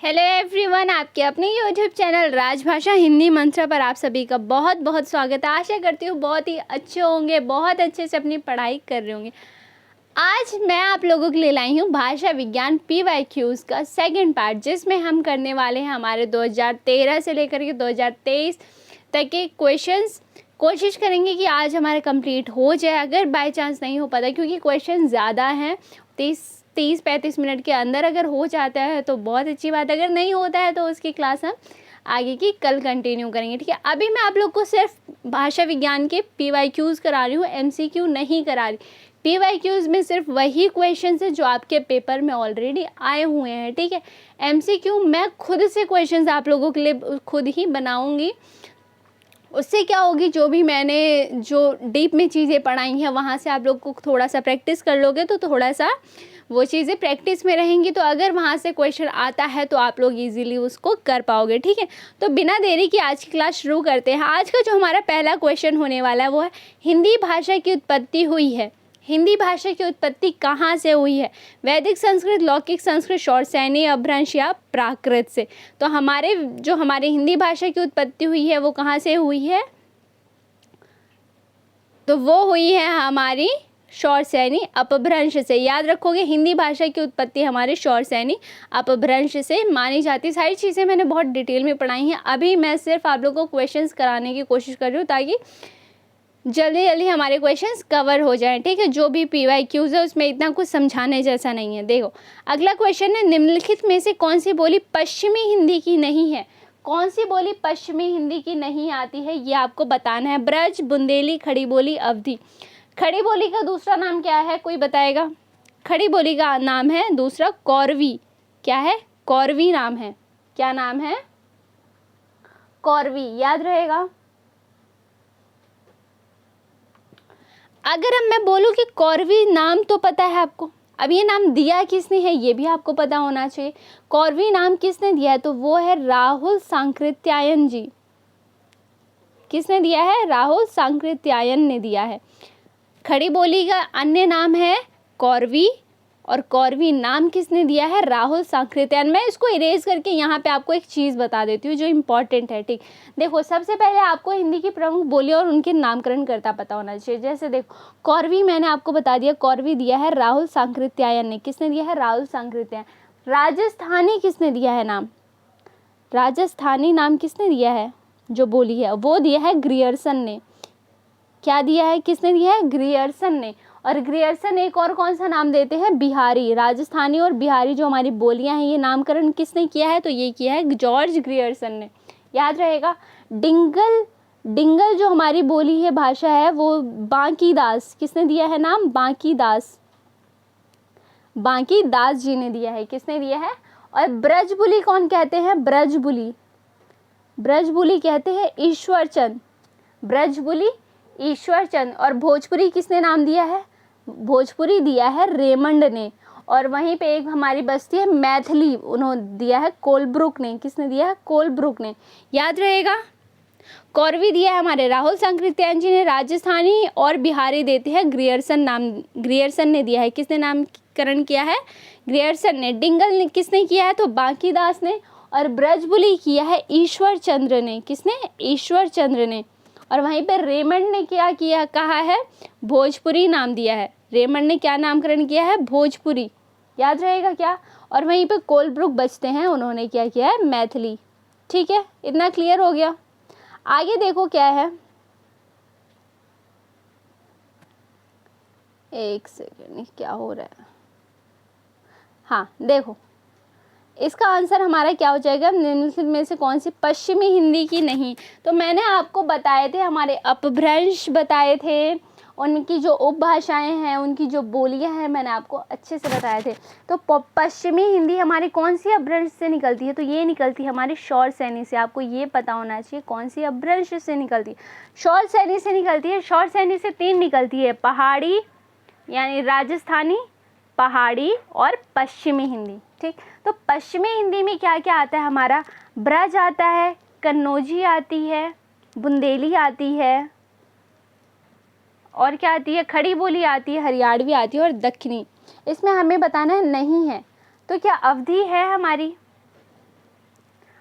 Hello everyone, आपके अपने YouTube channel राजभाषा हिंदी मंत्रा पर आप सभी का बहुत बहुत स्वागत है। आशा करती हूँ बहुत ही अच्छे होंगे, बहुत अच्छे से अपनी पढ़ाई कर रहे होंगे। आज मैं आप लोगों के लिए लाई हूँ भाषा विज्ञान PYQs का सेकंड पार्ट, जिसमें हम करने वाले हैं हमारे 2013 से लेकर के 2023 तक के क्वेश्चंस। कोशिश करेंगे कि आज हमारा कंप्लीट हो जाए, अगर बाय चांस नहीं हो पाता क्योंकि क्वेश्चन ज़्यादा हैं, 30-35 मिनट के अंदर अगर हो जाता है तो बहुत अच्छी बात, अगर नहीं होता है तो उसकी क्लास हम आगे की कल कंटिन्यू करेंगे। ठीक है, अभी मैं आप लोग को सिर्फ भाषा विज्ञान के PYQs करा रही हूँ, MCQ नहीं करा रही। PYQs में सिर्फ वही क्वेश्चन है जो आपके पेपर में ऑलरेडी आए हुए हैं। ठीक है, MCQ मैं खुद से क्वेश्चन आप लोगों के लिए खुद ही बनाऊँगी। उससे क्या होगी, जो भी मैंने जो डीप में चीज़ें पढ़ाई हैं वहाँ से आप लोग को थोड़ा सा प्रैक्टिस कर लोगे तो थोड़ा सा वो चीज़ें प्रैक्टिस में रहेंगी, तो अगर वहाँ से क्वेश्चन आता है तो आप लोग इजीली उसको कर पाओगे। ठीक है, तो बिना देरी की आज की क्लास शुरू करते हैं। आज का जो हमारा पहला क्वेश्चन होने वाला है वो है हिंदी भाषा की उत्पत्ति हुई है। हिंदी भाषा की उत्पत्ति कहाँ से हुई है? वैदिक संस्कृत, लौकिक संस्कृत, शौरसेनी, अपभ्रंश या प्राकृत से? तो हमारे हिंदी भाषा की उत्पत्ति हुई है वो कहाँ से हुई है? तो वो हुई है हमारी शौरसेनी अपभ्रंश से। याद रखोगे, हिंदी भाषा की उत्पत्ति हमारे शौरसेनी अपभ्रंश से मानी जाती है। सारी चीज़ें मैंने बहुत डिटेल में पढ़ाई हैं। अभी मैं सिर्फ आप लोगों को क्वेश्चंस कराने की कोशिश कर रही हूँ ताकि जल्दी जल्दी हमारे क्वेश्चंस कवर हो जाएं। ठीक है, जो भी PYQs है उसमें इतना कुछ समझाने जैसा नहीं है। देखो, अगला क्वेश्चन है निम्नलिखित में से कौन सी बोली पश्चिमी हिंदी की नहीं है? कौन सी बोली पश्चिमी हिंदी की नहीं आती है ये आपको बताना है। ब्रज, बुंदेली, खड़ी बोली, अवधी। खड़ी बोली का दूसरा नाम क्या है, कोई बताएगा? खड़ी बोली का नाम है दूसरा कौरवी। क्या है? कौरवी नाम है। क्या नाम है? कौरवी। याद रहेगा। अगर अब मैं बोलूँ कि कौरवी नाम तो पता है आपको, अब ये नाम दिया किसने है ये भी आपको पता होना चाहिए। कौरवी नाम किसने दिया है? तो वो है राहुल सांकृत्यायन जी। किसने दिया है? राहुल सांकृत्यायन ने दिया है। खड़ी बोली का अन्य नाम है कौरवी, और कौरवी नाम किसने दिया है? राहुल सांकृत्यायन। मैं इसको इरेज करके यहाँ पे आपको एक चीज़ बता देती हूँ जो इम्पॉर्टेंट है। ठीक, देखो, सबसे पहले आपको हिंदी की प्रमुख बोली और उनके नामकरण करता पता होना चाहिए। जैसे देखो, कौरवी मैंने आपको बता दिया, कौरवी दिया है राहुल सांकृत्यायन ने। किसने दिया है? राहुल सांकृत्यायन। राजस्थानी किसने दिया है नाम? राजस्थानी नाम किसने दिया है? जो बोली है वो दिया है ग्रियर्सन ने। क्या दिया है? किसने दिया है? ग्रियर्सन ने। और ग्रियर्सन एक और कौन सा नाम देते हैं? बिहारी। राजस्थानी और बिहारी जो हमारी बोलियां हैं ये नामकरण किसने किया है? तो ये किया है जॉर्ज ग्रियर्सन ने। याद रहेगा। डिंगल जो हमारी बोली है, भाषा है, वो बांकी दास। किसने दिया है नाम? बांकी दास। बांकी दास जी ने दिया है। किसने दिया है? और ब्रजबुली कौन कहते हैं? ब्रजबुली कहते हैं ईश्वरचंद। ब्रजबुली ईश्वरचंद। और भोजपुरी किसने नाम दिया है? भोजपुरी दिया है रेमंड ने। और वहीं पे एक हमारी बस्ती है मैथिली, उन्होंने दिया है कोलब्रुक ने। किसने दिया है? कोलब्रुक ने। याद रहेगा। कौरवी दिया है हमारे राहुल सांकृत्यायन जी ने। राजस्थानी और बिहारी देते हैं ग्रियर्सन ने दिया है। किसने नामकरण किया है? ग्रियर्सन ने। डिंगल ने किसने किया है? तो बांकी दास ने। और ब्रजबुली किया है ईश्वर चंद्र ने। किसने? ईश्वर चंद्र ने। और वहीं पे रेमंड ने क्या किया कहा है? भोजपुरी नाम दिया है। रेमंड ने क्या नामकरण किया है? भोजपुरी। याद रहेगा क्या? और वहीं पे कोलब्रुक बचते हैं, उन्होंने क्या किया है? मैथिली। ठीक है, इतना क्लियर हो गया। आगे देखो क्या है, एक सेकेंड, क्या हो रहा है? हाँ देखो, इसका आंसर हमारा क्या हो जाएगा? निम्नलिखित में से कौन सी पश्चिमी हिंदी की नहीं? तो मैंने आपको बताए थे, हमारे अपभ्रंश बताए थे, उनकी जो उपभाषाएं हैं, उनकी जो बोलियां हैं, मैंने आपको अच्छे से बताए थे। तो पश्चिमी हिंदी हमारी कौन सी अपभ्रंश से निकलती है? तो ये निकलती है हमारी शौरसेनी से। आपको ये पता होना चाहिए कौन सी अपभ्रंश से निकलती है। शौरसेनी से निकलती है। शौरसेनी से 3 निकलती है, पहाड़ी यानी राजस्थानी, पहाड़ी और पश्चिमी हिंदी। ठीक, तो पश्चिमी हिंदी में क्या क्या आता है हमारा? ब्रज आता है, कन्नौजी आती है, बुंदेली आती है, और क्या आती है? खड़ी बोली आती है, हरियाणवी आती है, और दक्षिणी। इसमें हमें बताना है नहीं है। तो क्या अवधी है हमारी?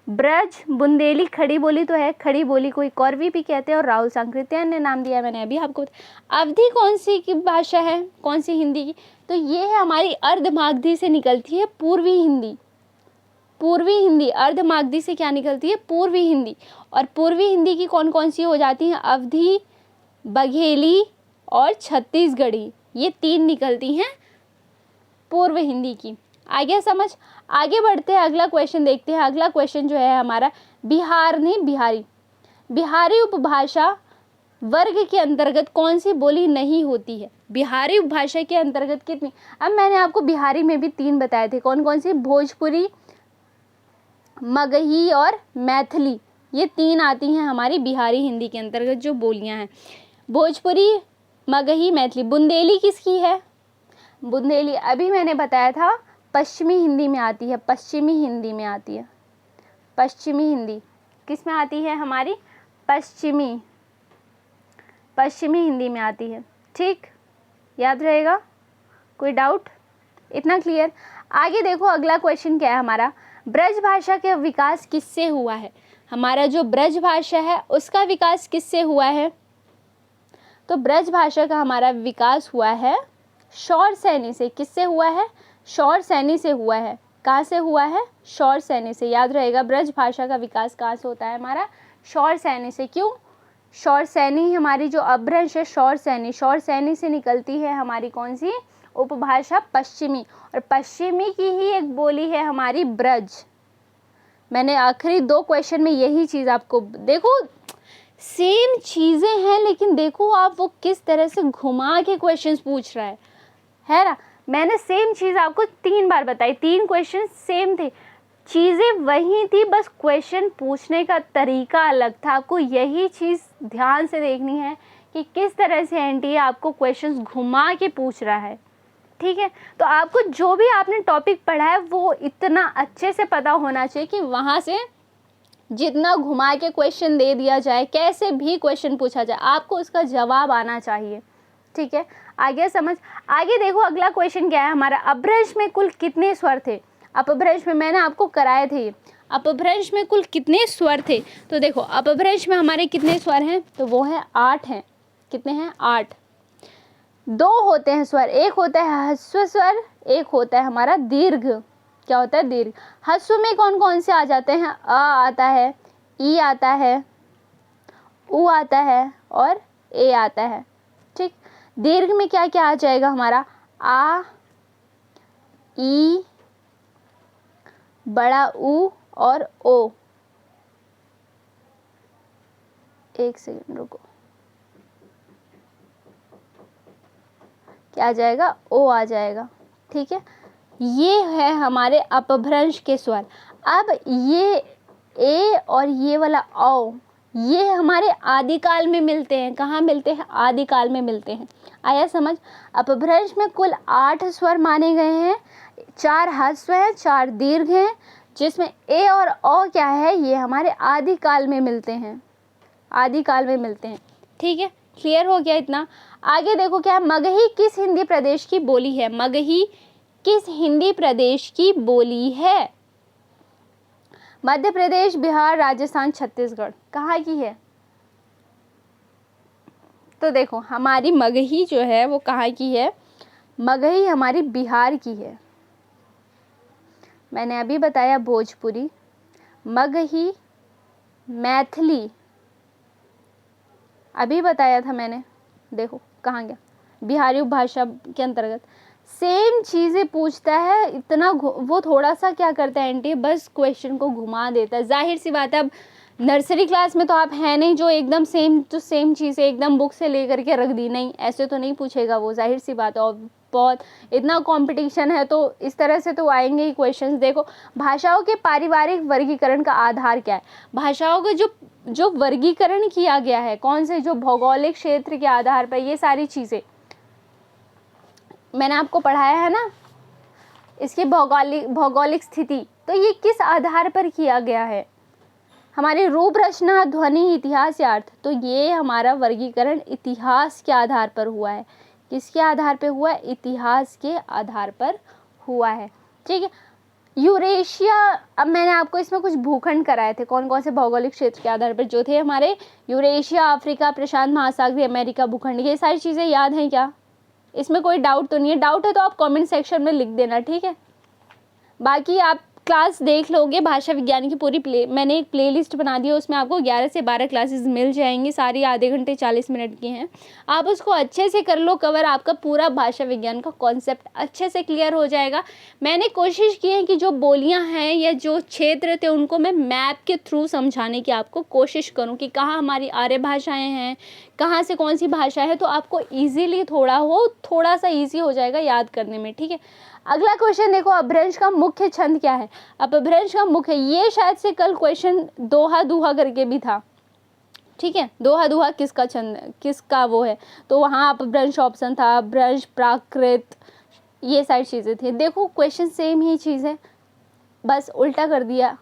ब्रज, बुंदेली, खड़ी बोली तो है, खड़ी बोली को एक और भी कहते हैं, और राहुल सांकृत्यायन ने नाम दिया, मैंने अभी आपको। अवधी कौन सी की भाषा है, कौन सी हिंदी की? तो ये है हमारी अर्धमागधी से निकलती है पूर्वी हिंदी। पूर्वी हिंदी, अर्धमागधी से क्या निकलती है? पूर्वी हिंदी। और पूर्वी हिंदी की कौन कौन सी हो जाती हैं? अवधी, बघेली और छत्तीसगढ़ी, ये 3 निकलती हैं पूर्व हिंदी की। आगे समझ, आगे बढ़ते हैं, अगला क्वेश्चन देखते हैं। अगला क्वेश्चन जो है हमारा, बिहार नहीं बिहारी, बिहारी उपभाषा वर्ग के अंतर्गत कौन सी बोली नहीं होती है? बिहारी उपभाषा के अंतर्गत कितनी? अब मैंने आपको बिहारी में भी 3 बताए थे, कौन कौन सी? भोजपुरी, मगही और मैथिली, ये 3 आती हैं हमारी बिहारी हिंदी के अंतर्गत जो बोलियां हैं। भोजपुरी, मगही, मैथिली। बुंदेली किसकी है? बुंदेली अभी मैंने बताया था पश्चिमी हिंदी में आती है, पश्चिमी हिंदी में आती है। पश्चिमी हिंदी किस में आती है हमारी? पश्चिमी हिंदी में आती है। ठीक, याद रहेगा? कोई डाउट? इतना क्लियर? आगे देखो अगला क्वेश्चन क्या है हमारा, ब्रज भाषा का विकास किससे हुआ है? हमारा जो ब्रज भाषा है उसका विकास किससे हुआ है? तो ब्रज भाषा का हमारा विकास हुआ है शौर सैनी से। किससे हुआ है? शौर सैनी से हुआ है। कहाँ से हुआ है? शौर सैनी से। याद रहेगा, ब्रज भाषा का विकास कहाँ से होता है हमारा? शौर सैनी से। क्यों? शौर सैनी हमारी जो अपभ्रंश है, शौर सैनी से निकलती है हमारी कौन सी उपभाषा? पश्चिमी। और पश्चिमी की ही एक बोली है हमारी ब्रज। मैंने आखिरी 2 क्वेश्चन में यही चीज़ आपको, देखो सेम चीज़ें हैं लेकिन देखो आप वो किस तरह से घुमा के क्वेश्चंस पूछ रहा है ना। मैंने सेम चीज़ आपको 3 बार बताई, 3 क्वेश्चन सेम थे, चीज़ें वही थी, बस क्वेश्चन पूछने का तरीका अलग था। आपको यही चीज़ ध्यान से देखनी है कि किस तरह से एनटीए आपको क्वेश्चंस घुमा के पूछ रहा है। ठीक है, तो आपको जो भी आपने टॉपिक पढ़ा है वो इतना अच्छे से पता होना चाहिए कि वहाँ से जितना घुमा के क्वेश्चन दे दिया जाए, कैसे भी क्वेश्चन पूछा जाए, आपको उसका जवाब आना चाहिए। ठीक है, आगे समझ। आगे देखो अगला क्वेश्चन क्या है हमारा, अपभ्रंश में कुल कितने स्वर थे? अपभ्रंश में मैंने आपको कराए थे, अपभ्रंश में कुल कितने स्वर थे? तो देखो अपभ्रंश में हमारे कितने स्वर हैं? तो वो है 8 हैं। कितने हैं? 8। 2 होते हैं स्वर, एक होता है ह्रस्व स्वर, एक होता है हमारा दीर्घ। क्या होता है? दीर्घ। ह्रस्व में कौन कौन से आ जाते हैं? अ आता है, ई आता है, उ आता है और ए आता है। ठीक, दीर्घ में क्या क्या आ जाएगा हमारा? आ, ई, बड़ा उ और ओ। एक सेकंड रुको, क्या आ जाएगा? ओ आ जाएगा। ठीक है, ये है हमारे अपभ्रंश के स्वर। अब ये ए और ये वाला औ, ये हमारे आदिकाल में मिलते हैं। कहाँ मिलते हैं? आदिकाल में मिलते हैं। आया समझ? अपभ्रंश में कुल 8 स्वर माने गए हैं, 4 ह्रस्व हैं, 4 दीर्घ हैं, जिसमें ए और औ क्या है? ये हमारे आदिकाल में मिलते हैं, आदिकाल में मिलते हैं। ठीक है, क्लियर हो गया इतना? आगे देखो क्या है, मगही किस हिंदी प्रदेश की बोली है? मगही किस हिंदी प्रदेश की बोली है? मध्य प्रदेश, बिहार, राजस्थान, छत्तीसगढ़, कहाँ की है? तो देखो हमारी मगही जो है वो कहाँ की है? मगही हमारी बिहार की है। मैंने अभी बताया भोजपुरी, मगही, मैथिली अभी बताया था मैंने, देखो कहाँ गया? बिहारी उपभाषा के अंतर्गत सेम चीज़ें पूछता है। इतना वो थोड़ा सा क्या करता है एंटी, बस क्वेश्चन को घुमा देता है। जाहिर सी बात है, अब नर्सरी क्लास में तो आप हैं नहीं जो एकदम सेम टू सेम चीज़ें एकदम बुक से ले करके रख दी, नहीं ऐसे तो नहीं पूछेगा वो, जाहिर सी बात है। और बहुत इतना कंपटीशन है तो इस तरह से तो आएंगे ही क्वेश्चंस। देखो भाषाओं के पारिवारिक वर्गीकरण का आधार क्या है? भाषाओं का जो वर्गीकरण किया गया है, कौन से? जो भौगोलिक क्षेत्र के आधार पर, ये सारी चीज़ें मैंने आपको पढ़ाया है ना, इसकी भौगोलिक स्थिति, तो ये किस आधार पर किया गया है? हमारी रूप रचना, ध्वनि, इतिहास या अर्थ, तो ये हमारा वर्गीकरण इतिहास के आधार पर हुआ है। किसके आधार पर हुआ है? इतिहास के आधार पर हुआ है। ठीक है, यूरेशिया, अब मैंने आपको इसमें कुछ भूखंड कराए थे, कौन कौन से भौगोलिक क्षेत्र के आधार पर जो थे हमारे, यूरेशिया, अफ्रीका, प्रशांत महासागरीय, अमेरिका भूखंड, ये सारी चीज़ें याद हैं क्या? इसमें कोई डाउट तो नहीं है? डाउट है तो आप कमेंट सेक्शन में लिख देना, ठीक है। बाकी आप क्लास देख लोगे, भाषा विज्ञान की पूरी मैंने एक प्लेलिस्ट बना दी है, उसमें आपको 11 से 12 क्लासेस मिल जाएंगी, सारी आधे घंटे 40 मिनट की हैं। आप उसको अच्छे से कर लो कवर, आपका पूरा भाषा विज्ञान का कॉन्सेप्ट अच्छे से क्लियर हो जाएगा। मैंने कोशिश की है कि जो बोलियां हैं या जो क्षेत्र थे उनको मैं मैप के थ्रू समझाने की आपको कोशिश करूँ कि कहाँ हमारी आर्य भाषाएँ हैं, कहाँ से कौन सी भाषा है, तो आपको ईजीली थोड़ा सा ईजी हो जाएगा याद करने में, ठीक है। अगला क्वेश्चन देखो, अपभ्रंश का मुख्य छंद क्या है? अपभ्रंश का मुख्य, ये शायद से कल क्वेश्चन दोहा दुहा करके भी था, ठीक है। दोहा दुहा किसका छंद, किसका वो है, तो वहाँ अपभ्रंश ऑप्शन था, अपभ्रंश, प्राकृत, ये सारी चीज़ें थी। देखो क्वेश्चन सेम ही चीज़ है, बस उल्टा कर दिया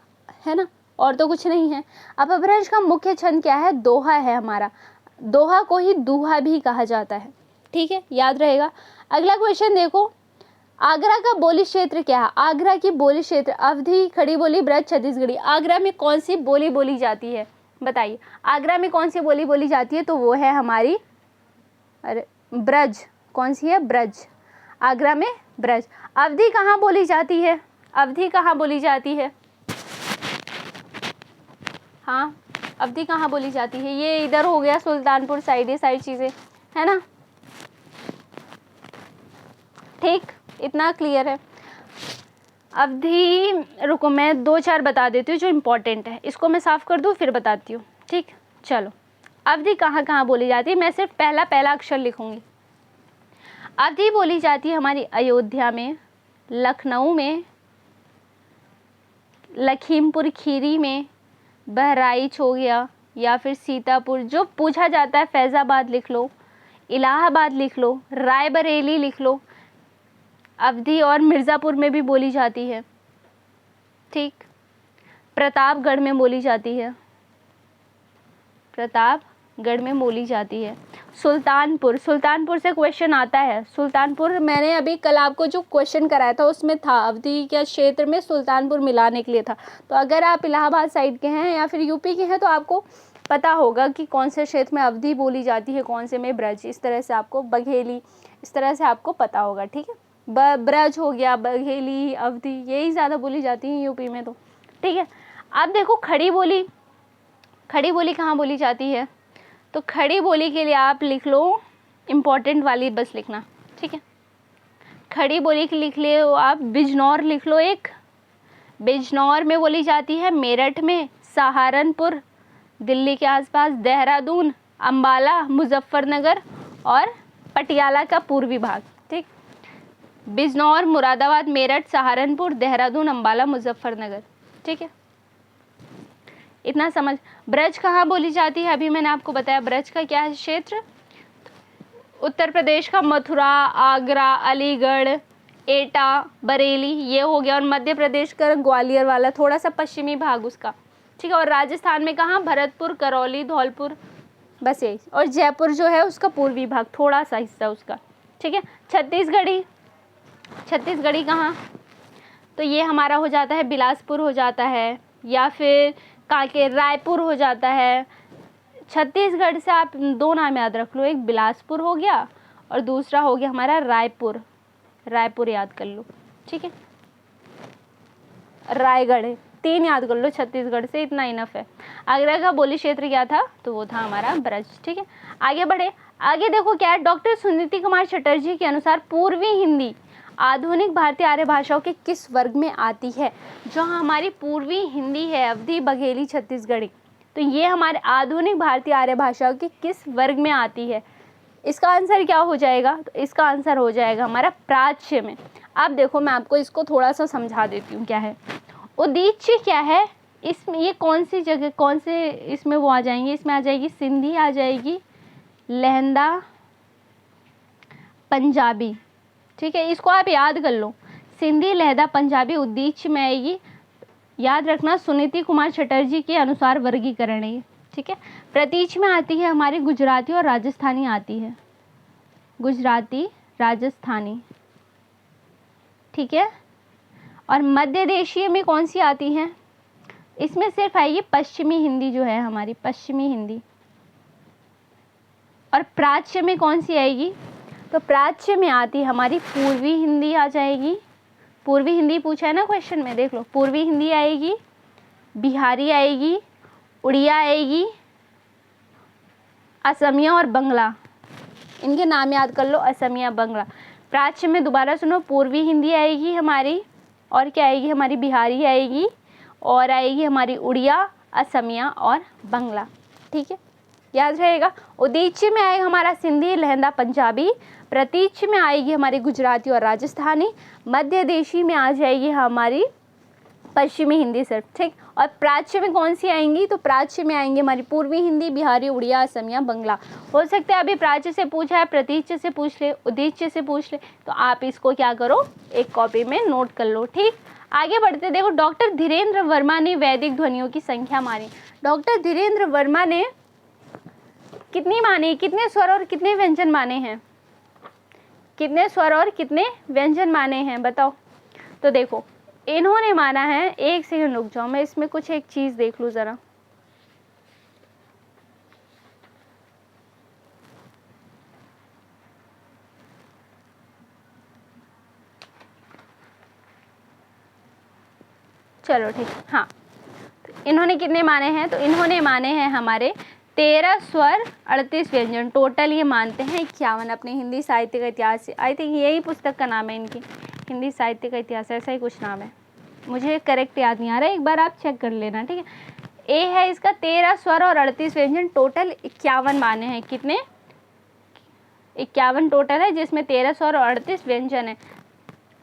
है ना, और तो कुछ नहीं है। अपभ्रंश का मुख्य छंद क्या है? दोहा है हमारा, दोहा को ही दुहा भी कहा जाता है, ठीक है, याद रहेगा। अगला क्वेश्चन देखो, आगरा का बोली क्षेत्र क्या है? आगरा की बोली क्षेत्र अवधी, खड़ी बोली, ब्रज, छत्तीसगढ़ी। आगरा में कौन सी बोली बोली जाती है बताइए? आगरा में कौन सी बोली बोली जाती है? तो वो है हमारी, अरे ब्रज, कौन सी है? ब्रज, आगरा में ब्रज। अवधी कहाँ बोली जाती है? अवधी कहाँ बोली जाती है? हाँ, अवधी कहाँ बोली जाती है? ये इधर हो गया सुल्तानपुर साइड, ये सारी चीज़ें है ना, ठीक, इतना क्लियर है। अवधि, रुको मैं 2-4 बता देती हूँ जो इम्पोर्टेंट है, इसको मैं साफ कर दूँ फिर बताती हूँ, ठीक। चलो, अवधि कहाँ कहाँ बोली जाती है, मैं सिर्फ पहला अक्षर लिखूँगी। अवधि बोली जाती है हमारी अयोध्या में, लखनऊ में, लखीमपुर खीरी में, बहराइच हो गया, या फिर सीतापुर, जो पूछा जाता है फैज़ाबाद लिख लो, इलाहाबाद लिख लो, रायबरेली लिख लो। अवधि और मिर्ज़ापुर में भी बोली जाती है, ठीक। प्रतापगढ़ में बोली जाती है, प्रतापगढ़ में बोली जाती है। सुल्तानपुर, सुल्तानपुर से क्वेश्चन आता है, सुल्तानपुर मैंने अभी कल आपको जो क्वेश्चन कराया था उसमें था, अवधि के क्षेत्र में सुल्तानपुर मिलाने के लिए था। तो अगर आप इलाहाबाद साइड के हैं या फिर यूपी के हैं तो आपको पता होगा कि कौन से क्षेत्र में अवधि बोली जाती है, कौन से में ब्रज, इस तरह से आपको, बघेली, इस तरह से आपको पता होगा, ठीक है। ब्रज हो गया, बघेली, अवधि, यही ज़्यादा बोली जाती है यूपी में, तो ठीक है। अब देखो खड़ी बोली, खड़ी बोली कहाँ बोली जाती है? तो खड़ी बोली के लिए आप लिख लो, इम्पोर्टेंट वाली बस लिखना, ठीक है। खड़ी बोली के लिख ले आप, बिजनौर लिख लो एक, बिजनौर में बोली जाती है, मेरठ में, सहारनपुर दिल्ली के आसपास, देहरादून, अम्बाला, मुजफ्फरनगर और पटियाला का पूर्वी भाग, ठीक। बिजनौर, मुरादाबाद, मेरठ, सहारनपुर, देहरादून, अम्बाला, मुजफ्फरनगर, ठीक है, इतना समझ। ब्रज कहाँ बोली जाती है? अभी मैंने आपको बताया ब्रज का क्या है क्षेत्र, उत्तर प्रदेश का मथुरा, आगरा, अलीगढ़, एटा, बरेली, ये हो गया। और मध्य प्रदेश का ग्वालियर वाला थोड़ा सा पश्चिमी भाग उसका, ठीक है। और राजस्थान में कहाँ? भरतपुर, करौली, धौलपुर, बस यही। और जयपुर जो है उसका पूर्वी भाग, थोड़ा सा हिस्सा उसका, ठीक है। छत्तीसगढ़ी, छत्तीसगढ़ी कहाँ? तो ये हमारा हो जाता है बिलासपुर हो जाता है, या फिर कांकेर, रायपुर हो जाता है। छत्तीसगढ़ से आप 2 नाम याद रख लो, एक बिलासपुर हो गया और दूसरा हो गया हमारा रायपुर, रायपुर याद कर लो, ठीक है। रायगढ़ है, 3 याद कर लो छत्तीसगढ़ से, इतना इनफ है। आगरा का बोली क्षेत्र क्या था? तो वो था हमारा ब्रज, ठीक है। आगे बढ़े, आगे देखो क्या है, डॉक्टर सुनीति कुमार चटर्जी के अनुसार पूर्वी हिंदी आधुनिक भारतीय आर्य भाषाओं के किस वर्ग में आती है? जो हमारी पूर्वी हिंदी है, अवधी, बघेली, छत्तीसगढ़ी, तो ये हमारे आधुनिक भारतीय आर्य भाषाओं के किस वर्ग में आती है? इसका आंसर क्या हो जाएगा? तो इसका आंसर हो जाएगा हमारा प्राच्य में। अब देखो मैं आपको इसको थोड़ा सा समझा देती हूँ क्या है। उदीच्य क्या है? इसमें ये कौन सी जगह, कौन से इसमें वो आ जाएंगे? इसमें आ जाएगी सिंधी, आ जाएगी लहंदा, पंजाबी, ठीक है। इसको आप याद कर लो, सिंधी, लहदा, पंजाबी उदीच्य में आएगी। याद रखना सुनीति कुमार चटर्जी के अनुसार वर्गीकरण है, ठीक है। प्रतीच में आती है हमारी गुजराती और राजस्थानी आती है, गुजराती, राजस्थानी, ठीक है। और मध्य देशीय में कौन सी आती हैं? इसमें सिर्फ आएगी पश्चिमी हिंदी जो है हमारी, पश्चिमी हिंदी। और प्राच्य में कौन सी आएगी? तो प्राच्य में आती हमारी पूर्वी हिंदी आ जाएगी। पूर्वी हिंदी पूछा है ना क्वेश्चन में, देख लो। पूर्वी हिंदी आएगी, बिहारी आएगी, उड़िया आएगी, असमिया और बंगला, इनके नाम याद कर लो, असमिया, बंगला। प्राच्य में दोबारा सुनो, पूर्वी हिंदी आएगी हमारी, और क्या आएगी हमारी? बिहारी आएगी, और आएगी हमारी उड़िया, असमिया और बंगला। ठीक है, याद रहेगा। उदीच्य में आएगा हमारा सिंधी, लहंदा, पंजाबी। प्रतीच्य में आएगी हमारी गुजराती और राजस्थानी। मध्य देशी में आ जाएगी हमारी पश्चिमी हिंदी सिर्फ। ठीक, और प्राच्य में कौन सी आएंगी? तो प्राच्य में आएंगी हमारी पूर्वी हिंदी, बिहारी, उड़िया, असमिया, बंगला। हो सकता है अभी प्राच्य से पूछा है, प्रतीच्य से पूछ ले, उदीच्य से पूछ ले, तो आप इसको क्या करो, एक कॉपी में नोट कर लो। ठीक, आगे बढ़ते देखो। डॉक्टर धीरेन्द्र वर्मा ने वैदिक ध्वनियों की संख्या मानी। डॉक्टर धीरेन्द्र वर्मा ने कितनी मानी? कितने स्वर और कितने व्यंजन माने हैं? कितने स्वर और कितने व्यंजन माने हैं, बताओ। तो देखो, इन्होंने माना है, एक सेकंड रुक जाओ, मैं इसमें कुछ एक चीज देख लूं जरा। चलो ठीक, हाँ। तो इन्होंने कितने माने हैं? तो इन्होंने माने हैं हमारे 13 स्वर 38 व्यंजन। टोटल ये मानते हैं 51 अपने हिंदी साहित्य का इतिहास से। आई थिंक यही पुस्तक का नाम है इनकी, हिंदी साहित्य का इतिहास, ऐसा ही कुछ नाम है, मुझे करेक्ट याद नहीं आ रहा है, एक बार आप चेक कर लेना। ठीक है, ए है इसका 13 स्वर और 38 व्यंजन, टोटल 51 माने हैं। कितने? 51 टोटल है, जिसमें 13 स्वर और 38 व्यंजन है।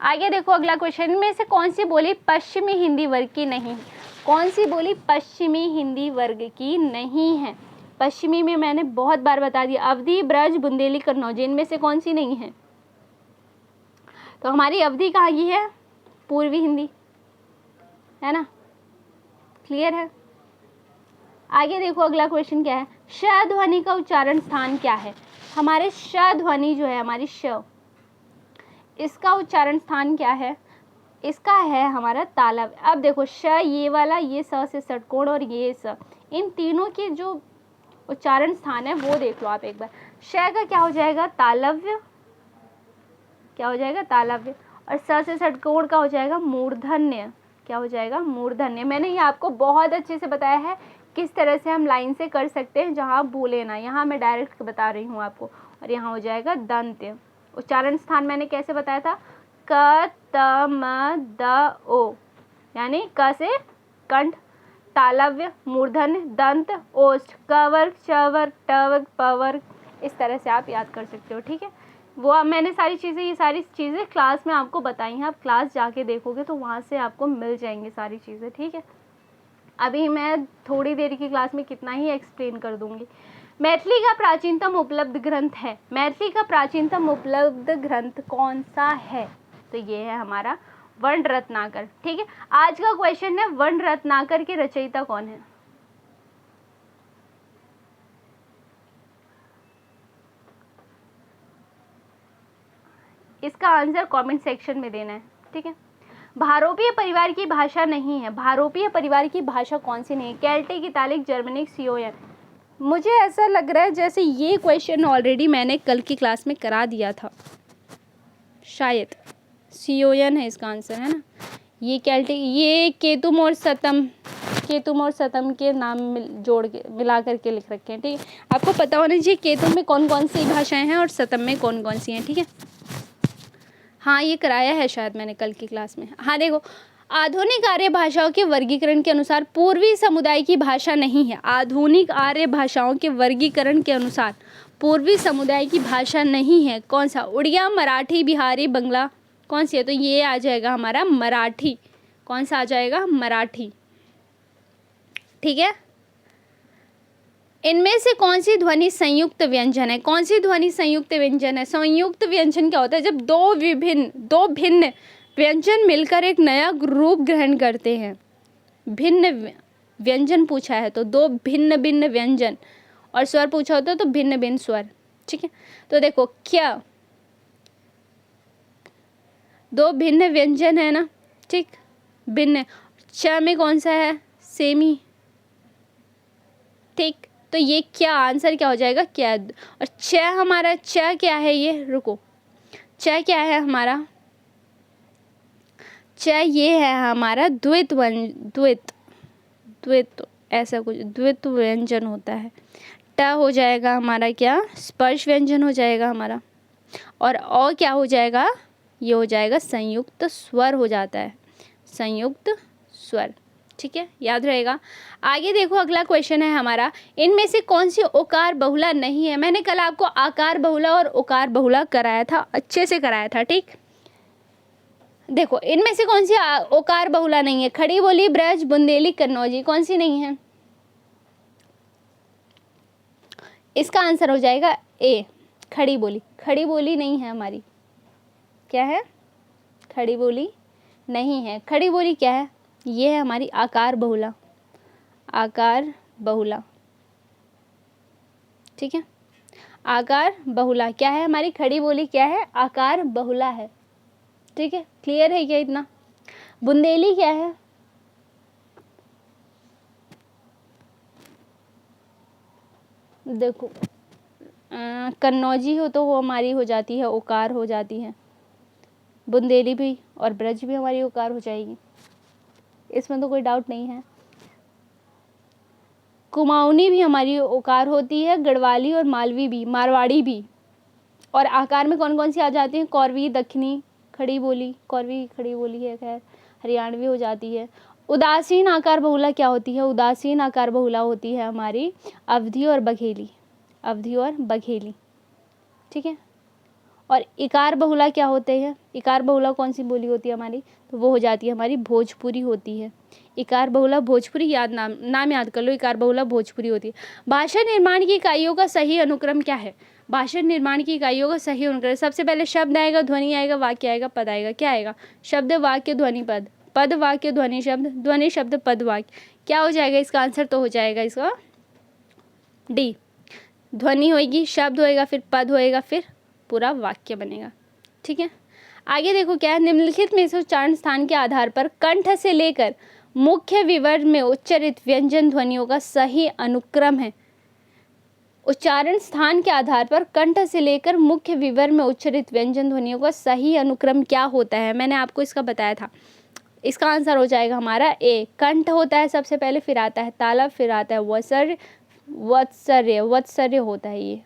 आगे देखो अगला क्वेश्चन, में से कौन सी बोली पश्चिमी हिंदी वर्ग की नहीं है? कौन सी बोली पश्चिमी हिंदी वर्ग की नहीं है? पश्चिमी में मैंने बहुत बार बता दिया, अवधी, ब्रज, बुंदेली, कन्नौज, इनमें से कौन सी नहीं है? तो हमारी अवधी कहाँ की है? पूर्वी हिंदी है ना, क्लियर है। आगे देखो अगला क्वेश्चन क्या है, श ध्वनि का उच्चारण स्थान क्या है? हमारे श ध्वनि जो है हमारी श, इसका उच्चारण स्थान क्या है? इसका है हमारा तालव्य। अब देखो श ये वाला, ये स से षटकोण और ये स, इन तीनों के जो उच्चारण स्थान है वो देख लो आप एक बार। श का क्या हो जाएगा? तालव्य, क्या हो जाएगा? तालव्य। और स से षटकोण का हो जाएगा मूर्धन्य, क्या हो जाएगा? मूर्धन्य। मैंने ये आपको बहुत अच्छे से बताया है किस तरह से हम लाइन से कर सकते हैं, जहाँ आप भूले ना, यहाँ मैं डायरेक्ट बता रही हूँ आपको। और यहाँ हो जाएगा दंत्य। उच्चारण स्थान मैंने कैसे बताया था? क त म द ओ, यानी क से कंठ, तालव्य, मूर्धन्य, दंत, ओष्ठ, क वर्ग, च वर्ग, ट वर्ग, प वर्ग, इस तरह से आप याद कर सकते हो। ठीक है, वो अब मैंने सारी चीज़ें, ये सारी चीज़ें क्लास में आपको बताई हैं, आप क्लास जाके देखोगे तो वहाँ से आपको मिल जाएंगी सारी चीज़ें। ठीक है, अभी मैं थोड़ी देर की क्लास में कितना ही एक्सप्लेन कर दूंगी। मैथिली का प्राचीनतम उपलब्ध ग्रंथ है, मैथिली का प्राचीनतम उपलब्ध ग्रंथ कौन सा है? तो ये है हमारा वर्ण रत्नाकर। ठीक है, आज का क्वेश्चन है वर्ण रत्नाकर के रचयिता कौन है? इसका आंसर कमेंट सेक्शन में देना है। ठीक है, भारोपीय परिवार की भाषा नहीं है, भारोपीय परिवार की भाषा कौन सी नहीं है? Celtic, Italic, Germanic, Siouan. मुझे ऐसा लग रहा है जैसे ये क्वेश्चन ऑलरेडी मैंने कल की क्लास में करा दिया था, शायद सियोयन है इसका आंसर, है ना। ये केल्टिक, ये केतुम और सतम, केतुम और सतम के नाम जोड़ के मिला करके लिख रखे हैं। ठीक है, आपको पता होना चाहिए केतुम में कौन कौन सी भाषाएं हैं और सतम में कौन कौन सी हैं। ठीक है, हाँ ये कराया है शायद मैंने कल की क्लास में। हाँ देखो, आधुनिक आर्य भाषाओं के वर्गीकरण के अनुसार पूर्वी समुदाय की भाषा नहीं है। आधुनिक आर्य भाषाओं के वर्गीकरण के अनुसार पूर्वी समुदाय की भाषा नहीं है। कौन सा? उड़िया, मराठी, बिहारी, बंगला, कौन सी है? तो ये आ जाएगा हमारा मराठी। कौन सा आ जाएगा? मराठी। ठीक है, इनमें से कौन सी ध्वनि संयुक्त व्यंजन है? कौन सी ध्वनि संयुक्त व्यंजन है? संयुक्त व्यंजन क्या होता है? जब दो भिन्न व्यंजन मिलकर एक नया रूप ग्रहण करते हैं। भिन्न व्यंजन पूछा है तो दो भिन्न भिन्न व्यंजन, और स्वर पूछा होता है तो भिन्न भिन्न स्वर। ठीक है, तो देखो क्या दो भिन्न व्यंजन है ना, ठीक, भिन्न है। च में कौन सा है, सेमी, ठीक। तो ये क्या आंसर क्या हो जाएगा, क्या। और च हमारा, च क्या है ये, रुको, च क्या है हमारा, च ये है हमारा द्वित द्वित द्वित ऐसा कुछ द्वित व्यंजन होता है। ट हो जाएगा हमारा क्या, स्पर्श व्यंजन हो जाएगा हमारा। और अ क्या हो जाएगा, ये हो जाएगा संयुक्त स्वर हो जाता है, संयुक्त स्वर, ठीक है, याद रहेगा। आगे देखो अगला क्वेश्चन है हमारा, इनमें से कौन सी ओकार बहुला नहीं है। मैंने कल आपको आकार बहुला और ओकार बहुला कराया था, अच्छे से कराया था, ठीक। देखो इनमें से कौन सी ओकार बहुला नहीं है, खड़ी बोली, ब्रज, बुंदेली, कन्नौजी, कौन सी नहीं है। इसका आंसर हो जाएगा ए, खड़ी बोली। खड़ी बोली नहीं है हमारी, क्या है, खड़ी बोली नहीं है। खड़ी बोली क्या है, ये है हमारी आकार बहुला, आकार बहुला, ठीक है। आकार बहुला क्या है हमारी, खड़ी बोली क्या है, आकार बहुला है, ठीक है। क्लियर है क्या इतना। बुंदेली क्या है, देखो कन्नौजी हो तो वो हमारी हो जाती है, ओकार हो जाती है। बुंदेली भी और ब्रज भी हमारी ओकार हो जाएगी, इसमें तो कोई डाउट नहीं है। कुमाऊनी भी हमारी ओकार होती है, गढ़वाली और मालवी भी, मारवाड़ी भी। और आकार में कौन कौन सी आ जाती हैं, कौरवी, दक्षिणी, खड़ी बोली, कौरवी खड़ी बोली है, खैर हरियाणवी हो जाती है। उदासीन आकार बहुला क्या होती है, उदासीन आकार बहुला होती है हमारी अवधी और बघेली, अवधी और बघेली, ठीक है। और इकार बहुला क्या होते हैं, इकार बहुला कौन सी बोली होती है हमारी, तो वो हो जाती है हमारी भोजपुरी होती है। इकार बहुला भोजपुरी, याद नाम याद कर लो, इकार बहुला भोजपुरी होती है। भाषा निर्माण की इकाइयों का सही अनुक्रम क्या है, भाषा निर्माण की इकाइयों का सही अनुक्रम, सबसे पहले शब्द आएगा, ध्वनि आएगा, वाक्य आएगा, पद आएगा। क्या आएगा, शब्द, वाक्य, ध्वनि, पद, पद, वाक्य, ध्वनि, शब्द, ध्वनि, शब्द, पद, वाक्य। क्या हो जाएगा इसका आंसर, तो हो जाएगा इसका डी। ध्वनि होएगी, शब्द होएगा, फिर पद होएगा, फिर पूरा वाक्य बनेगा, ठीक है। आगे देखो क्या है, निम्नलिखित में से उच्चारण स्थान के आधार पर कंठ से लेकर मुख्य विवर्त में उच्चारित व्यंजन ध्वनियों का सही अनुक्रम है। उच्चारण स्थान के आधार पर कंठ से लेकर मुख्य विवर्त में उच्चारित व्यंजन ध्वनियों का सही अनुक्रम क्या होता है, मैंने आपको इसका बताया था। इसका आंसर हो जाएगा हमारा ए, कंठ होता है सबसे पहले, फिर आता है तालव, फिर आता है वत्सर्य, वत्सर्य, वत्सर्य होता है, ये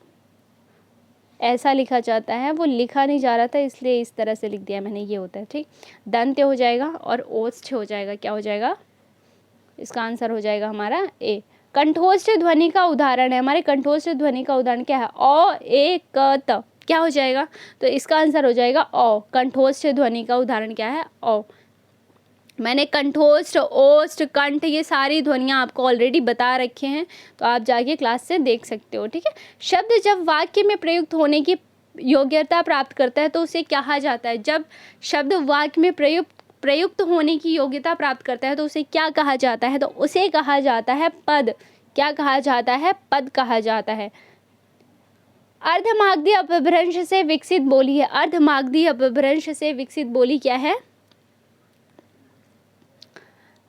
ऐसा लिखा जाता है, वो लिखा नहीं जा रहा था इसलिए इस तरह से लिख दिया मैंने, ये होता है, ठीक। दंत्य हो जाएगा और ओष्ठ हो जाएगा, क्या हो जाएगा, इसका आंसर हो जाएगा हमारा ए। कंठोष्ठ ध्वनि का उदाहरण है, हमारे कंठोष्ठ ध्वनि का उदाहरण क्या है, अ, ए, क, त, क्या हो जाएगा, तो इसका आंसर हो जाएगा अ। कंठोष्ठ ध्वनि का उदाहरण क्या है, अ। मैंने कंठोष्ठ, ओष्ठ, कंठ ये सारी ध्वनियाँ आपको ऑलरेडी बता रखे हैं, तो आप जाके क्लास से देख सकते हो, ठीक है। शब्द जब वाक्य में प्रयुक्त होने की योग्यता प्राप्त करता है तो उसे कहा जाता है, जब शब्द वाक्य में प्रयुक्त होने की योग्यता प्राप्त करता है तो उसे क्या कहा जाता है, तो उसे कहा जाता है पद। क्या कहा जाता है, पद कहा जाता है। अर्धमागधी अपभ्रंश से विकसित बोली है, अर्धमागधी अपभ्रंश से विकसित बोली क्या है,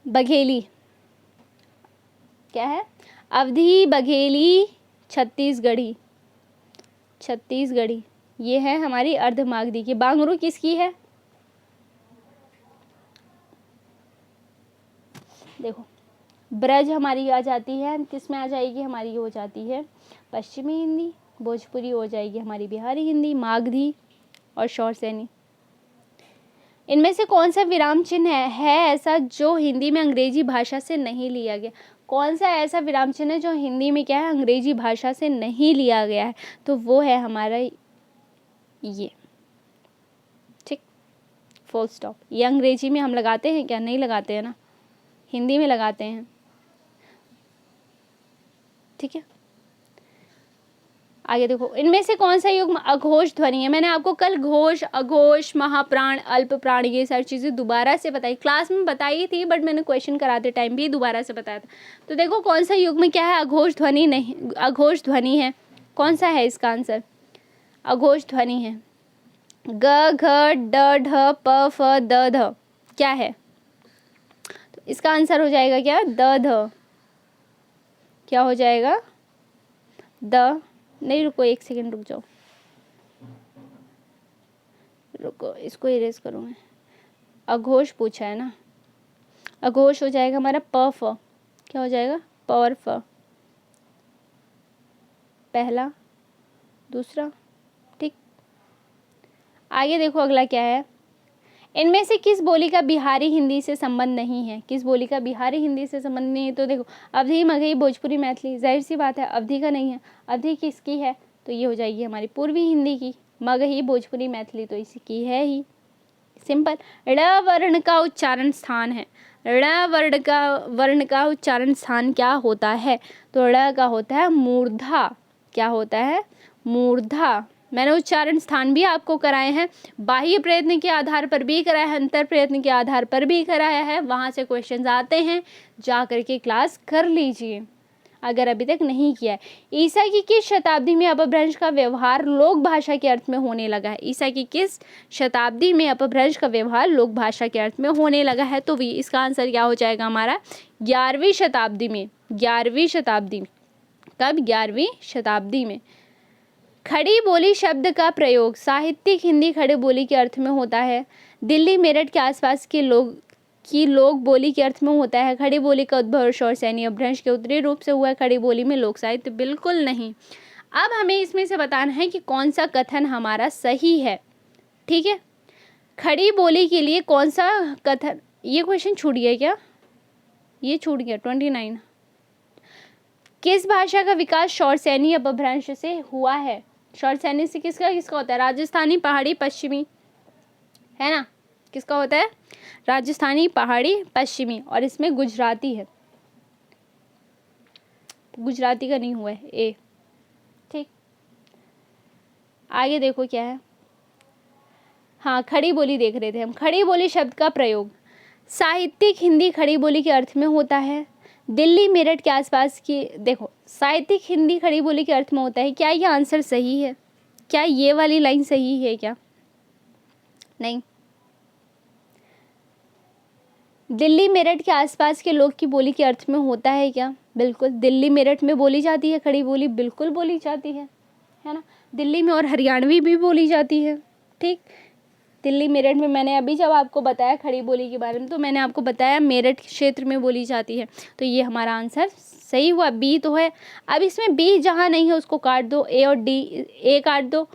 बघेली, क्या है, अवधी, बघेली, छत्तीसगढ़ी, छत्तीसगढ़ी, ये है हमारी अर्धमागधी की। बांगरू किसकी है, देखो ब्रज हमारी आ जाती है, किस में आ जाएगी हमारी, हो जाती है पश्चिमी हिंदी, भोजपुरी हो जाएगी हमारी बिहारी हिंदी, मागधी और शौरसेनी। इनमें से कौन सा विराम चिन्ह है ऐसा जो हिंदी में अंग्रेजी भाषा से नहीं लिया गया, कौन सा ऐसा विराम चिन्ह है जो हिंदी में क्या है, अंग्रेजी भाषा से नहीं लिया गया है, तो वो है हमारा ये, ठीक, फुल स्टॉप। ये अंग्रेजी में हम लगाते हैं क्या, नहीं लगाते हैं ना, हिंदी में लगाते हैं, ठीक है। आगे देखो, इनमें से कौन सा युग्म अघोष ध्वनि है, मैंने आपको कल घोष, अघोष, महाप्राण, अल्प प्राण ये सारी चीज़ें दोबारा से बताई, क्लास में बताई थी बट मैंने क्वेश्चन कराते टाइम भी दोबारा से बताया था। तो देखो कौन सा युग्म क्या है, अघोष ध्वनि नहीं, अघोष ध्वनि है, कौन सा है इसका आंसर, अघोष ध्वनि है, ग, घ, ड, ढ, प, फ, द, ध, क्या है? तो इसका आंसर हो जाएगा क्या? द। क्या हो जाएगा? द। नहीं रुको, एक सेकेंड रुक जाओ, रुको इसको इरेज करूँ मैं। अघोष पूछा है ना, अघोष हो जाएगा हमारा प फ। क्या हो जाएगा? प और फ, पहला दूसरा। ठीक, आगे देखो अगला क्या है। इनमें से किस बोली का बिहारी हिंदी से संबंध नहीं है? किस बोली का बिहारी हिंदी से संबंध नहीं है? तो देखो अवधी, मगही, भोजपुरी, मैथिली। जाहिर सी बात है अवधी का नहीं है। अवधी किसकी है? तो ये हो जाएगी हमारी पूर्वी हिंदी की। मगही, भोजपुरी, मैथिली तो इसकी है ही। सिंपल। ड़ वर्ण का उच्चारण स्थान है। ड़ वर्ण का उच्चारण स्थान क्या होता है? तो ड़ का होता है मूर्धा। क्या होता है? मूर्धा। मैंने उच्चारण स्थान भी आपको कराए हैं, बाह्य प्रयत्न के आधार पर भी कराया है, अंतर प्रयत्न के आधार पर भी कराया है। वहाँ से क्वेश्चंस आते हैं, जा करके क्लास कर लीजिए अगर अभी तक नहीं किया है। ईसा की किस शताब्दी में अपभ्रंश का व्यवहार लोक भाषा के अर्थ में होने लगा है? ईसा की किस शताब्दी में अपभ्रंश का व्यवहार लोक भाषा के अर्थ में होने लगा है? तो इसका आंसर क्या हो जाएगा हमारा? 11वीं शताब्दी में। 11वीं शताब्दी। कब? 11वीं शताब्दी में। खड़ी बोली शब्द का प्रयोग साहित्यिक हिंदी खड़ी बोली के अर्थ में होता है। दिल्ली मेरठ के आसपास के लोक बोली के अर्थ में होता है। खड़ी बोली का उद्भव शौर सैनी अपभ्रंश के उत्तरी रूप से हुआ है। खड़ी बोली में लोक साहित्य बिल्कुल नहीं। अब हमें इसमें से बताना है कि कौन सा कथन हमारा सही है। ठीक है, खड़ी बोली के लिए कौन सा कथन, ये क्वेश्चन छूट गया क्या? ये छूट गया 29। किस भाषा का विकास शौर सैनी अपभ्रंश से हुआ है? शौर सैनी से किसका होता है? राजस्थानी, पहाड़ी, पश्चिमी, है ना? किसका होता है? राजस्थानी, पहाड़ी, पश्चिमी, और इसमें गुजराती है। गुजराती का नहीं हुआ है ए। ठीक, आगे देखो क्या है। हाँ, खड़ी बोली देख रहे थे हम। खड़ी बोली शब्द का प्रयोग साहित्यिक हिंदी खड़ी बोली के अर्थ में होता है। दिल्ली मेरठ के आसपास की, देखो साहित्यिक हिंदी खड़ी बोली के अर्थ में होता है। क्या ये आंसर सही है? क्या ये वाली लाइन सही है क्या? नहीं। दिल्ली मेरठ के आसपास के लोग की बोली के अर्थ में होता है क्या? बिल्कुल। दिल्ली मेरठ में बोली जाती है खड़ी बोली, बिल्कुल बोली जाती है ना? दिल्ली में और हरियाणवी भी बोली जाती है। ठीक, दिल्ली मेरठ में मैंने अभी जब आपको बताया खड़ी बोली के बारे में, तो मैंने आपको बताया मेरठ क्षेत्र में बोली जाती है। तो ये हमारा आंसर सही हुआ, बी तो है। अब इसमें बी जहाँ नहीं है उसको काट दो, ए और डी, ए काट दो,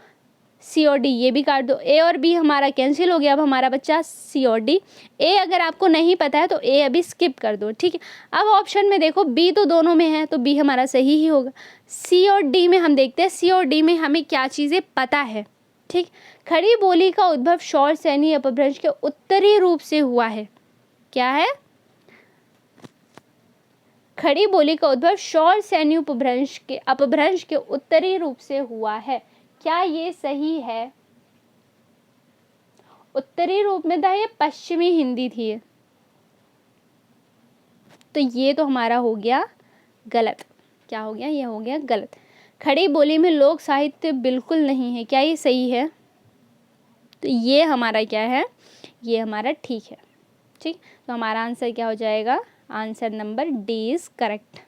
सी और डी ये भी काट दो। ए और बी हमारा कैंसिल हो गया, अब हमारा बच्चा सी और डी। ए अगर आपको नहीं पता है तो ए अभी स्किप कर दो। ठीक है, अब ऑप्शन में देखो बी तो दोनों में है, तो बी हमारा सही ही होगा। सी और डी में हम देखते हैं, सी और डी में हमें क्या चीज़ें पता है। ठीक, खड़ी बोली का उद्भव शौर सैनी अपभ्रंश के उत्तरी रूप से हुआ है। क्या है? खड़ी बोली का उद्भव शौर सैनी अपभ्रंश के उत्तरी रूप से हुआ है। क्या ये सही है? उत्तरी रूप में था, ये पश्चिमी हिंदी थी, तो ये तो हमारा हो गया गलत। क्या हो गया? ये हो गया गलत। खड़ी बोली में लोक साहित्य बिल्कुल नहीं है। क्या ये सही है? तो ये हमारा क्या है? ये हमारा ठीक है। ठीक, तो हमारा आंसर क्या हो जाएगा? Answer number D is correct.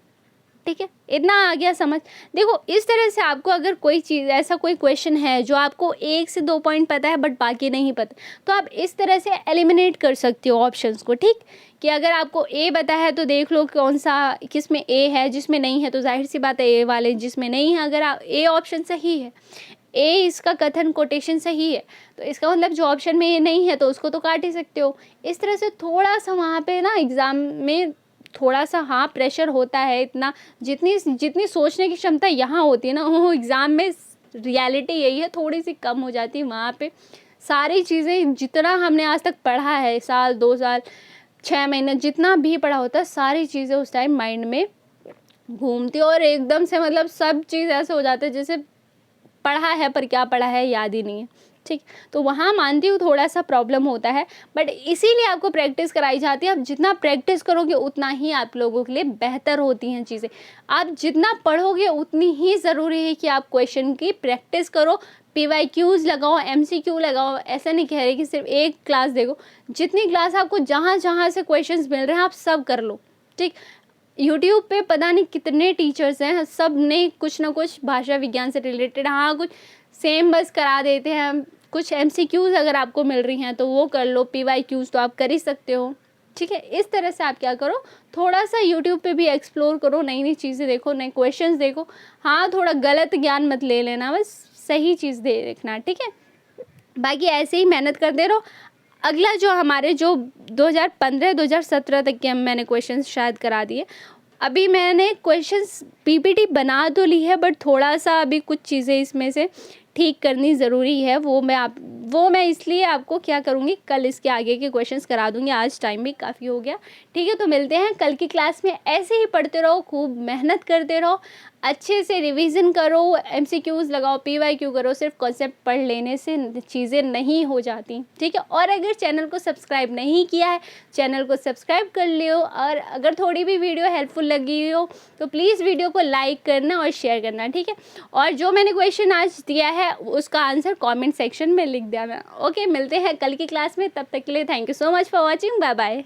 ठीक है, इतना आ गया समझ। देखो इस तरह से आपको अगर कोई चीज़, ऐसा कोई क्वेश्चन है जो आपको 1 से 2 पॉइंट पता है बट बाकी नहीं पता, तो आप इस तरह से एलिमिनेट कर सकते हो ऑप्शंस को। ठीक, कि अगर आपको ए पता है तो देख लो कौन सा, किस में ए है, जिसमें नहीं है तो जाहिर सी बात है ए वाले, जिसमें नहीं है अगर आप ए ऑप्शन सही है, ए इसका कथन कोटेशन सही है, तो इसका मतलब जो ऑप्शन में ये नहीं है तो उसको तो काट ही सकते हो। इस तरह से थोड़ा सा वहाँ पे ना एग्ज़ाम में थोड़ा सा हाँ प्रेशर होता है। इतना जितनी सोचने की क्षमता यहाँ होती है ना, वो एग्ज़ाम में रियलिटी यही है, थोड़ी सी कम हो जाती है। वहाँ पे सारी चीज़ें जितना हमने आज तक पढ़ा है, साल 2 साल 6 महीने जितना भी पढ़ा होता है, सारी चीज़ें उस टाइम माइंड में घूमती और एकदम से मतलब सब चीज़ ऐसे हो जाते है जैसे पढ़ा है पर क्या पढ़ा है याद ही नहीं है। ठीक, तो वहाँ मानती हूँ थोड़ा सा प्रॉब्लम होता है, बट इसीलिए आपको प्रैक्टिस कराई जाती है। आप जितना प्रैक्टिस करोगे उतना ही आप लोगों के लिए बेहतर होती हैं चीज़ें। आप जितना पढ़ोगे उतनी ही ज़रूरी है कि आप क्वेश्चन की प्रैक्टिस करो, PYQs लगाओ, MCQ लगाओ। ऐसा नहीं कह रही कि सिर्फ एक क्लास देखो, जितनी क्लास आपको जहाँ जहाँ से क्वेश्चंस मिल रहे हैं आप सब कर लो, ठीक। यूट्यूब पे पता नहीं कितने टीचर्स हैं, सब ने कुछ ना कुछ भाषा विज्ञान से रिलेटेड, हाँ कुछ सेम बस करा देते हैं। कुछ MCQs अगर आपको मिल रही हैं तो वो कर लो, PYQs तो आप कर ही सकते हो, ठीक है। इस तरह से आप क्या करो, थोड़ा सा यूट्यूब पे भी एक्सप्लोर करो, नई नई चीज़ें देखो, नए क्वेश्चंस देखो। हाँ थोड़ा गलत ज्ञान मत ले लेना, बस सही चीज़ दे देखना, ठीक है। बाकी ऐसे ही मेहनत करते रहो। अगला जो हमारे जो 2015-2017 तक के मैंने क्वेश्चंस शायद करा दिए। अभी मैंने क्वेश्चंस PPT बना तो ली है, बट थोड़ा सा अभी कुछ चीज़ें इसमें से ठीक करनी ज़रूरी है। वो मैं इसलिए आपको क्या करूँगी, कल इसके आगे के क्वेश्चंस करा दूँगी। आज टाइम भी काफ़ी हो गया, ठीक है। तो मिलते हैं कल की क्लास में। ऐसे ही पढ़ते रहो, खूब मेहनत करते रहो, अच्छे से रिवीजन करो, MCQs लगाओ, PYQ करो। सिर्फ कॉन्सेप्ट पढ़ लेने से चीज़ें नहीं हो जाती, ठीक है। और अगर चैनल को सब्सक्राइब नहीं किया है, चैनल को सब्सक्राइब कर लियो। और अगर थोड़ी भी वीडियो हेल्पफुल लगी हो तो प्लीज़ वीडियो को लाइक करना और शेयर करना, ठीक है। और जो मैंने क्वेश्चन आज दिया है उसका आंसर कमेंट सेक्शन में लिख देना। ओके, मिलते हैं कल की क्लास में, तब तक के लिए thank you so much for watching, bye bye.